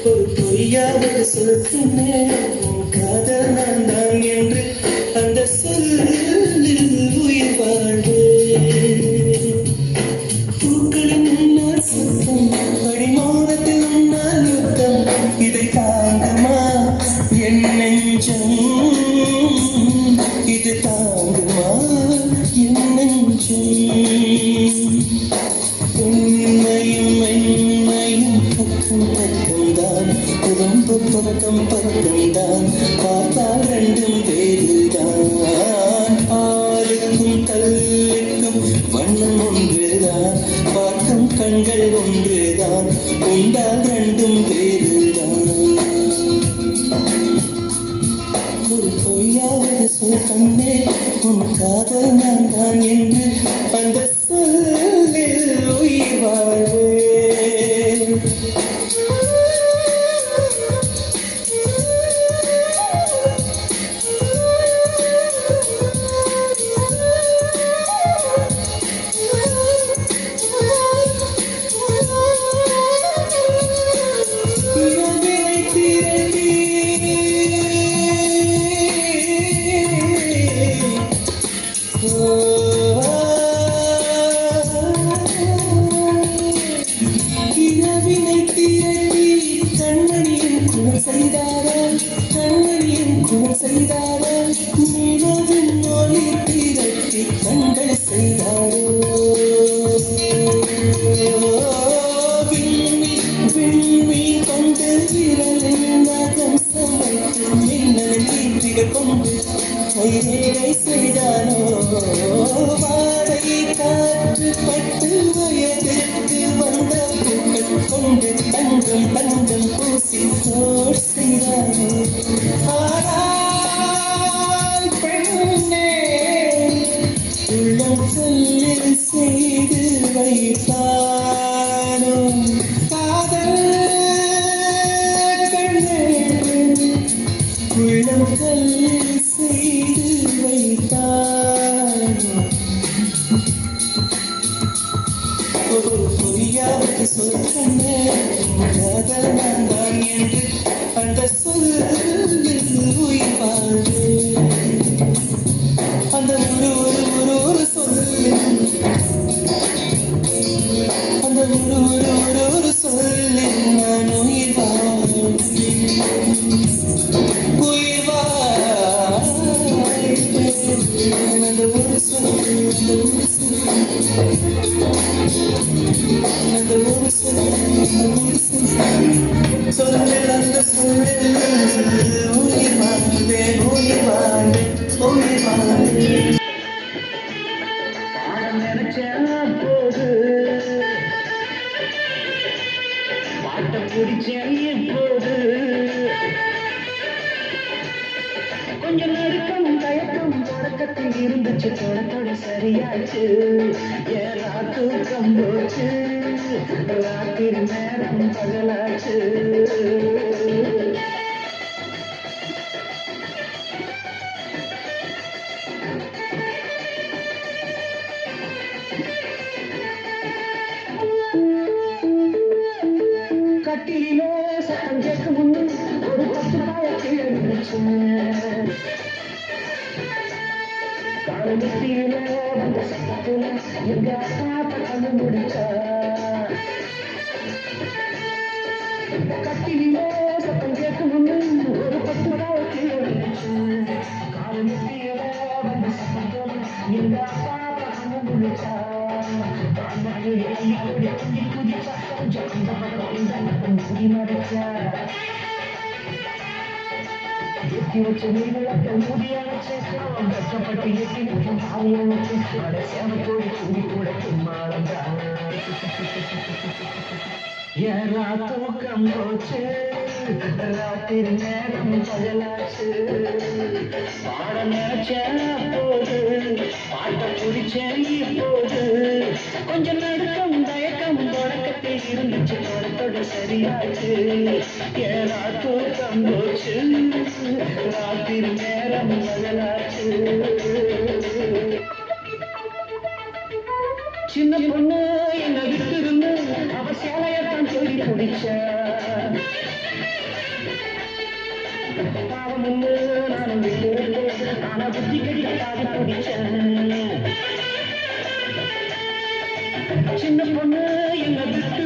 ஒரு பொய்யாவது சொல்லினே காதல் நான் தான் என்று அந்த சொல்லில் உயிர் வாழ்வே பூக்களின் முன்னால் சத்தம் படிமானத்தில் முன்னால் யுத்தம் இதை தாங்குமா என் நெஞ்சம் இது தாங்குமா என் நெஞ்சம் உண்மையும் மென்மையும் பக்கம் பக்கம்தான் ரொம்ப பக்கம் பக்கம்தான் பார்த்தால் ரெண்டும் வேறுதான் ஆளுக்கும் கல்லுக்கும் வண்ணம் ஒன்றுதான் பார்க்கும் கண்கள் ஒன்றுதான் உண்டால் ரெண்டும் வேறுதான் ஒரு பொய்யாவது சொல் கண்ணே உன் காதல் நான் தான் என்று அந்த சொல்லில் உயிர் வாழ்வே கண்கள் செய்தாரோ விண்மீ கொண்டு விரலில் நகம் சமைத்து மின்னல் தீற்றிகள் கொண்டு கைரேகை செய்தானோ வாடை காற்று பட்டு வயதுக்கு வந்த பூக்கள் கொண்டு தங்கம் தங்கம் பூசி தோர் செய்தானோ சொல்லில் செய்து வைத்தானோ காதல் கண்ணே உள்ளம் கல்லில் செய்து வைத்தானோ ஒரு பொய்யாவது சொல் கண்ணே காதல் நான் தான் என்று அந்த சொல்லில் உயிர் வாழ்வே அந்த ஒரு சொல்லு அந்த ஒரு சொல்லு நான் உயிர் அந்த ஒரு சொல்லு அந்த ஒரு சொல்லு அந்த சொல்லு உயிர் வாழ்வே உயிர் வாழ்வே உயிர் வாழ்வே கொஞ்சம் நெருக்கம் தயக்கம் தொடக்கத்தில் இருந்துச்சு தொடத்தோட சரியாச்சு ஏறா தூக்கம் போச்சு ராத்திரி நேரம் பகலாச்சு கட்டிலே சத்தம் கேட்கும் முன்னு ஒரு 10 ரூபாய கீழே இருந்துச்சு காலத்தில வந்த சத்தத்துல எங்க அப்பா கண்ணு முடிச்சா கட்டிலே சத்தம் கேட்கும் முன்னு ஒரு 10 ரூபாய கீழே இருந்துச்சு காலத்தில வந்த சத்தத்துல எங்க அப்பா கண்ணு முடிச்சா தூக்கம் போச்சு ராத்திரி நேரம் பகலாச்சு பாட நினைச்ச போது பாட்ட குடிச்சேன் இப்போது கொஞ்சம் நடுக்கம் தயக்கம் தொடக்கத்தில் இருந்துச்சு தொடத்தோட சரியாச்சு ஏறா தூக்கம் போச்சு ராத்திரி நேரம் பகலாச்சு சின்ன பொண்ணு என்ன விட்டு இருந்து அவ சேலையத்தான் சொல்லி பிடிச்ச பாவம்னு நானும் விட்டுருந்தேன், ஆனா புத்தி கெட்ட பாதி பிடிச்சேன். சின்ன பொண்ணு என்ன விட்டு